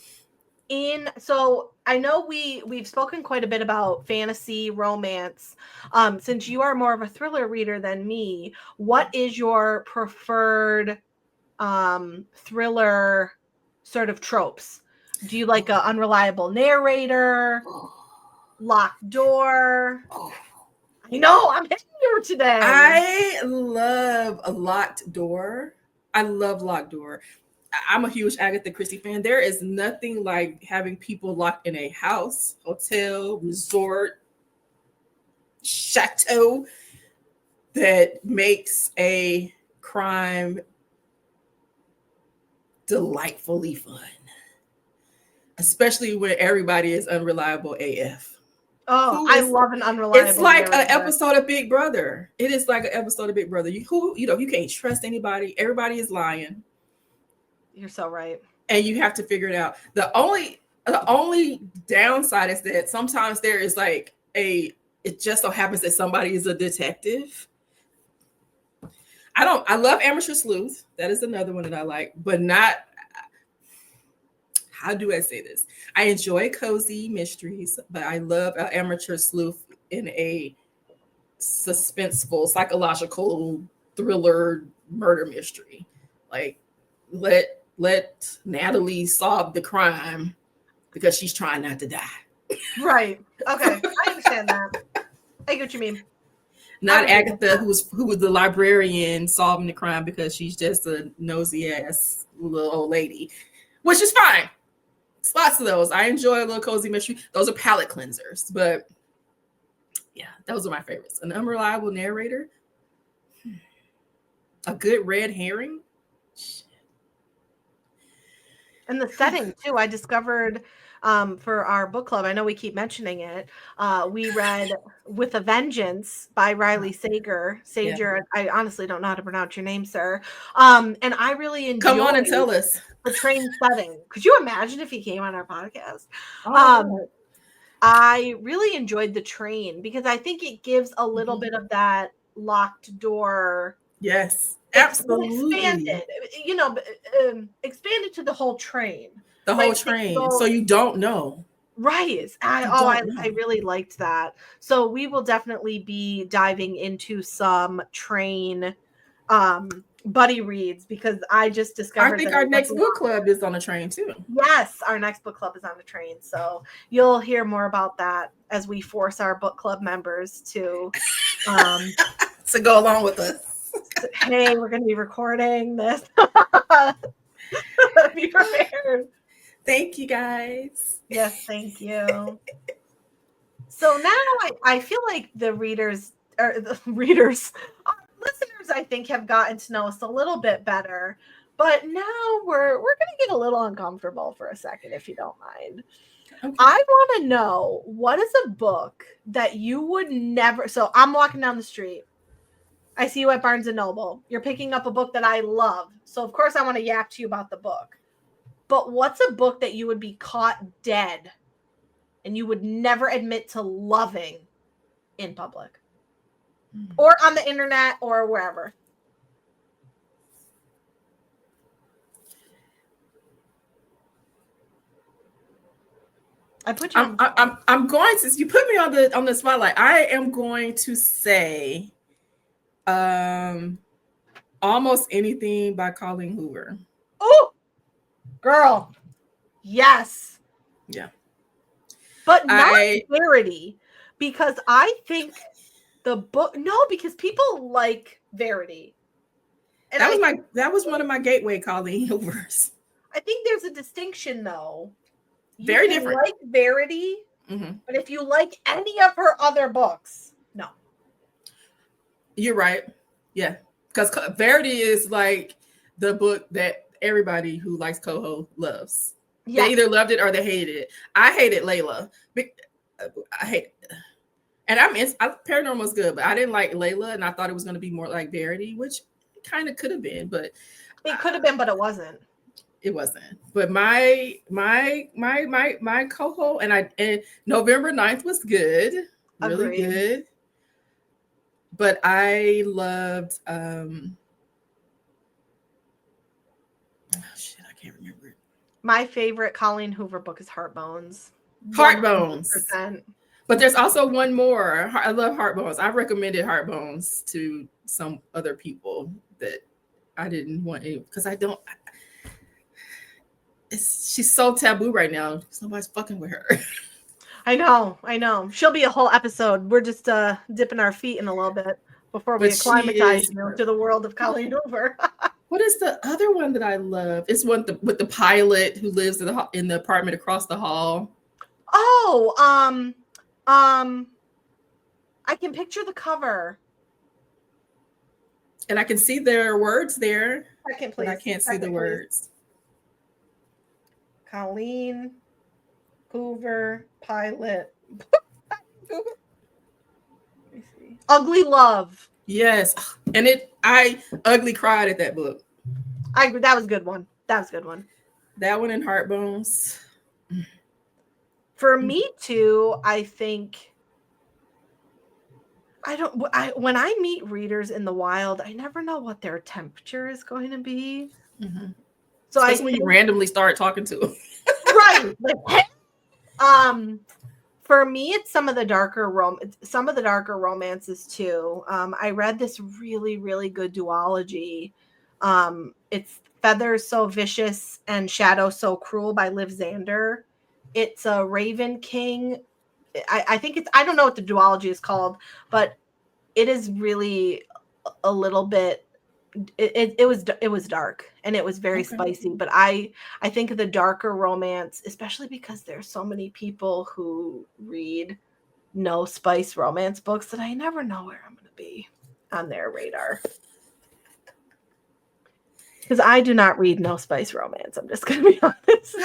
So I know we've spoken quite a bit about fantasy, romance. Since you are more of a thriller reader than me, what is your preferred thriller sort of tropes? Do you like an unreliable narrator, locked door? I know I'm hitting you today. I love a locked door. I love locked door. I'm a huge Agatha Christie fan. There is nothing like having people locked in a house, hotel, resort, chateau that makes a crime delightfully fun, especially when everybody is unreliable AF. Oh, I love an unreliable. It's like narrator. an episode of Big Brother. It is like an episode of Big Brother. You can't trust anybody. Everybody is lying. You're so right. And you have to figure it out. The only downside is that sometimes there is like it just so happens that somebody is a detective. I love Amateur Sleuth. That is another one that I like, but not, how do I say this? I enjoy cozy mysteries, but I love an Amateur Sleuth in a suspenseful, psychological thriller murder mystery. Like, let Natalie solve the crime because she's trying not to die. Right. Okay. I understand that. I get what you mean. Not Agatha, who was the librarian solving the crime because she's just a nosy ass little old lady, which is fine. There's lots of those. I enjoy a little cozy mystery. Those are palate cleansers, but yeah, those are my favorites. An unreliable narrator, a good red herring, and the setting too. I discovered for our book club, I know we keep mentioning it. We read With a Vengeance by Riley Sager. Yeah. I honestly don't know how to pronounce your name, sir. And I really enjoyed. Come on and tell us the train setting. Could you imagine if he came on our podcast? I really enjoyed the train because I think it gives a little bit of that locked door. Yes, absolutely. Expanded to the whole train. The whole train. So you don't know. Right. I really liked that. So we will definitely be diving into some train buddy reads because I just discovered. I think our next book club is on a train too. Yes, our next book club is on a train. So you'll hear more about that as we force our book club members to to go along with us. Hey, we're going to be recording this. Be prepared. Thank you, guys. Yes, thank you. So now I feel like the readers, our listeners, I think, have gotten to know us a little bit better. But now we're going to get a little uncomfortable for a second, if you don't mind. Okay. I want to know, what is a book that you would never... So I'm walking down the street. I see you at Barnes & Noble. You're picking up a book that I love. So, of course, I want to yap to you about the book. But what's a book that you would be caught dead and you would never admit to loving in public? Or on the internet or wherever? I put you I'm going to... You put me on the spotlight. I am going to say... Almost Anything by Colleen Hoover. Oh, girl. Yes. Yeah. But not Verity, because I think the book... No, because people like Verity. And that was one of my gateway Colleen Hoovers. I think there's a distinction, though. Very different. Like Verity, but if you like any of her other books, no. You're right. Yeah. Because Verity is like the book that everybody who likes Coho loves. Yeah. They either loved it or they hated it. I hated Layla. I hate it. And Paranormal's good, but I didn't like Layla, and I thought it was going to be more like Verity, which kind of could have been, but it could have been, but it wasn't. It wasn't. But my Coho, and November 9th was good. Really Agreed. Good. But I loved I can't remember it. My favorite Colleen Hoover book is Heartbones. Heartbones. 100%. But there's also one more. I love Heartbones. I've recommended Heartbones to some other people that I didn't want because I don't. She's so taboo right now. Nobody's fucking with her. I know. She'll be a whole episode. We're just dipping our feet in a little bit before we acclimatize to the world of Colleen Hoover. What is the other one that I love? It's one with the pilot who lives in the apartment across the hall. Oh, I can picture the cover. And I can see there are words there. But I can't see the words. Colleen Hoover pilot. Ugly Love. Yes. And I ugly cried at that book. I agree. That was a good one. That was a good one. That one and Heartbones. For me too, I think when I meet readers in the wild, I never know what their temperature is going to be. Mm-hmm. So especially when you randomly start talking to them. Right. For me, it's some of the darker romances too. I read this really, really good duology. It's Feathers So Vicious and Shadow So Cruel by Liv Xander. It's a Raven King. I think I don't know what the duology is called, but it is really a little bit, it was dark and it was very spicy, but I think of the darker romance, especially because there's so many people who read no spice romance books, that I never know where I'm going to be on their radar. Because I do not read no spice romance. I'm just going to be honest.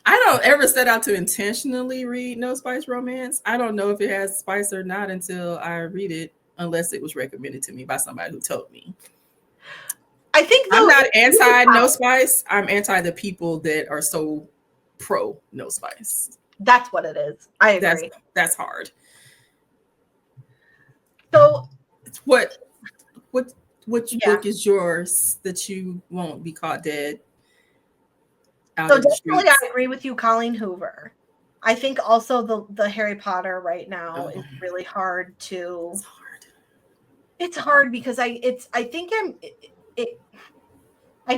I don't ever set out to intentionally read no spice romance. I don't know if it has spice or not until I read it, unless it was recommended to me by somebody who told me. I think I'm not anti no spice. I'm anti the people that are so pro no spice. That's what it is. I agree. That's hard. So which book is yours that you won't be caught dead out so in the definitely streets? I agree with you, Colleen Hoover. I think also the Harry Potter right now is really hard to. It's hard. It's hard because I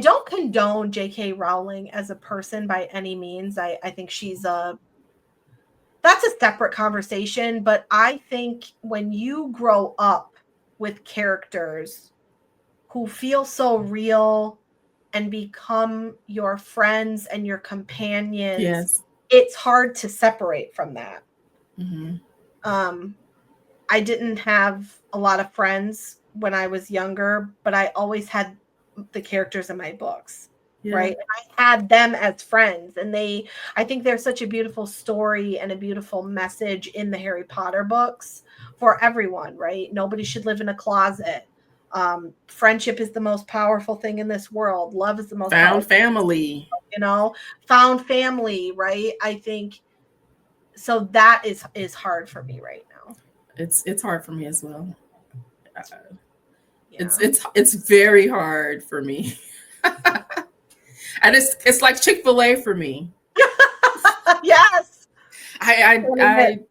don't condone J.K. Rowling as a person by any means. I think that's a separate conversation, but I think when you grow up with characters who feel so real and become your friends and your companions, yes, it's hard to separate from that. Mm-hmm. I didn't have a lot of friends when I was younger, but I always had the characters in my books. Yeah. Right. And I had them as friends, and I think there's such a beautiful story and a beautiful message in the Harry Potter books for everyone, right? Nobody should live in a closet. Friendship is the most powerful thing in this world. Love is the most found family, found family, right? I think so. That is hard for me right now. It's hard for me as well. It's very hard for me. And it's like Chick-fil-A for me. Yes. I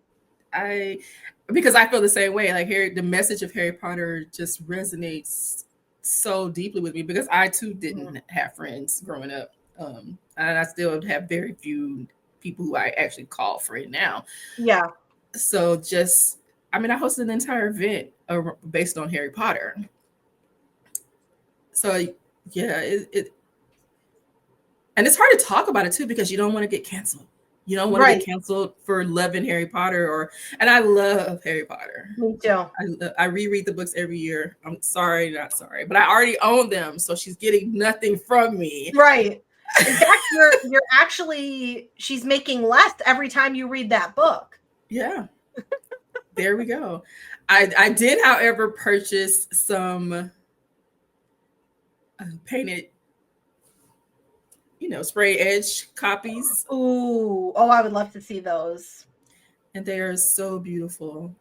because I feel the same way. Like the message of Harry Potter just resonates so deeply with me, because I too didn't have friends growing up. And I still have very few people who I actually call friend now. Yeah. So I hosted an entire event based on Harry Potter. So yeah, and it's hard to talk about it too, because you don't want to get canceled. You don't want to get canceled for loving Harry Potter, and I love Harry Potter. Me too. I reread the books every year. I'm sorry, not sorry, but I already own them, so she's getting nothing from me. Right. In fact, you're actually, she's making less every time you read that book. Yeah. There we go. I did, however, purchase some painted, spray edge copies. Ooh, I would love to see those. And they are so beautiful.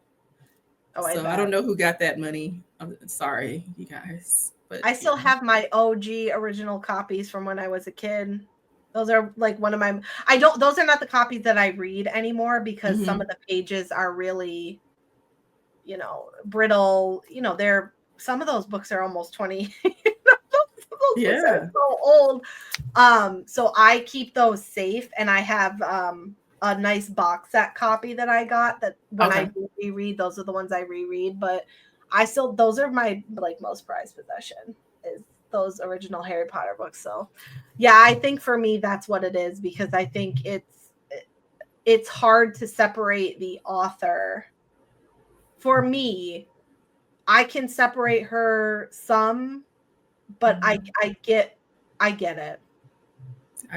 I don't know who got that money. I'm sorry, you guys. But I still have my OG original copies from when I was a kid. Those are like one of my. Those are not the copies that I read anymore, because some of the pages are really, brittle. Some of those books are almost 20. Those books are so old. So I keep those safe, and I have a nice box set copy that I got, that when I reread, those are the ones I reread. But those are my most prized possession, is those original Harry Potter books. So yeah, I think for me that's what it is, because I think it's hard to separate the author. For me, I can separate her some, but I get it. I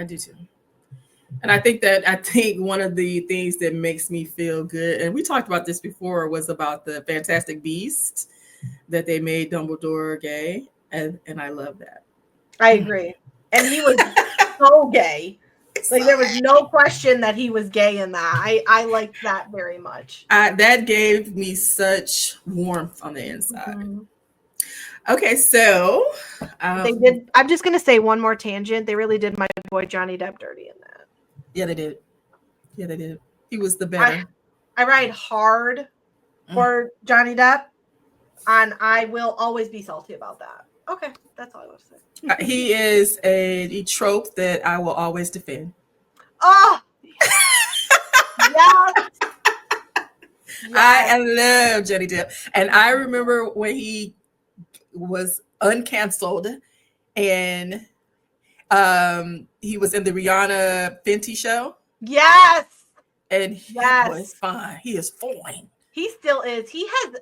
do too. And I think one of the things that makes me feel good, and we talked about this before, was about the Fantastic Beasts that they made Dumbledore gay, and I love that. I agree. And he was so gay. Like there was no question that he was gay in that. I liked that very much. That gave me such warmth on the inside. Mm-hmm. Okay, so They did. I'm just gonna say one more tangent. They really did my boy Johnny Depp dirty in that. Yeah, they did. Yeah, they did. He was the better. I ride hard for Johnny Depp, and I will always be salty about that. Okay, that's all I want to say. He is a trope that I will always defend. Oh, yes. I love Johnny Depp, and I remember when he was uncanceled, and he was in the Rihanna Fenty show. Yes, and he was fine. He is fine. He still is. He has,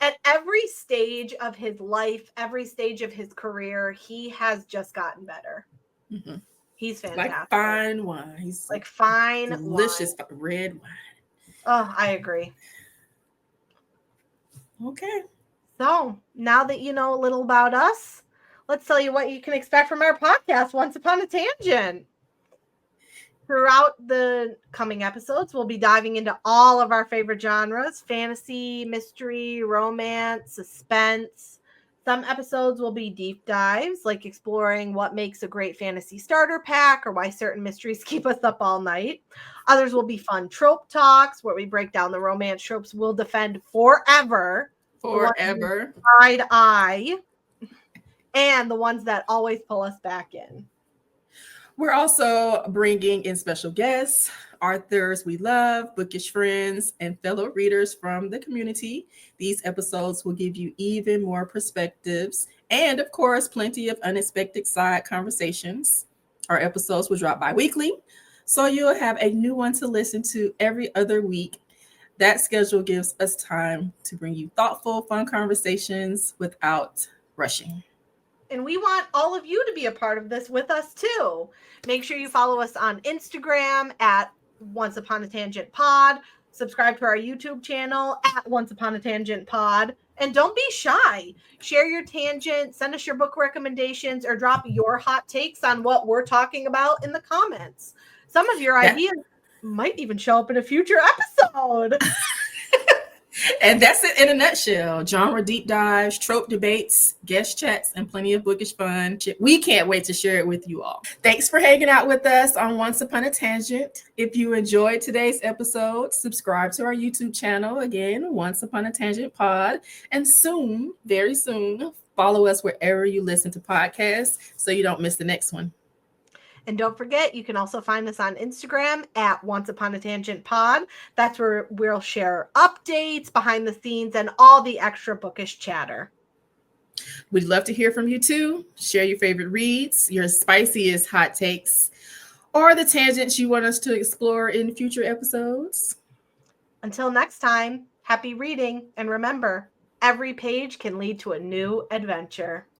at every stage of his life, every stage of his career, he has just gotten better. Mm-hmm. He's fantastic. Like fine wine. He's like fine delicious wine. Red wine. Oh, I agree. Okay. So now that you know a little about us, let's tell you what you can expect from our podcast, Once Upon a Tangent. Throughout the coming episodes, we'll be diving into all of our favorite genres: fantasy, mystery, romance, suspense. Some episodes will be deep dives, like exploring what makes a great fantasy starter pack or why certain mysteries keep us up all night. Others will be fun trope talks, where we break down the romance tropes we'll defend forever. Forever. Side eye. And the ones that always pull us back in. We're also bringing in special guests, authors we love, bookish friends, and fellow readers from the community. These episodes will give you even more perspectives and, of course, plenty of unexpected side conversations. Our episodes will drop bi-weekly, so you'll have a new one to listen to every other week. That schedule gives us time to bring you thoughtful, fun conversations without rushing. And we want all of you to be a part of this with us too. Make sure you follow us on Instagram at Once Upon a Tangent Pod. Subscribe to our YouTube channel at Once Upon a Tangent Pod. And don't be shy. Share your tangent, send us your book recommendations, or drop your hot takes on what we're talking about in the comments. Some of your ideas might even show up in a future episode. And that's it in a nutshell. Genre deep dives, trope debates, guest chats, and plenty of bookish fun. We can't wait to share it with you all. Thanks for hanging out with us on Once Upon a Tangent. If you enjoyed today's episode, subscribe to our YouTube channel. Again, Once Upon a Tangent Pod. And soon, very soon, follow us wherever you listen to podcasts so you don't miss the next one. And don't forget, you can also find us on Instagram at Once Upon a Tangent Pod. That's where we'll share updates, behind the scenes, and all the extra bookish chatter. We'd love to hear from you too. Share your favorite reads, your spiciest hot takes, or the tangents you want us to explore in future episodes. Until next time, happy reading, and remember, every page can lead to a new adventure.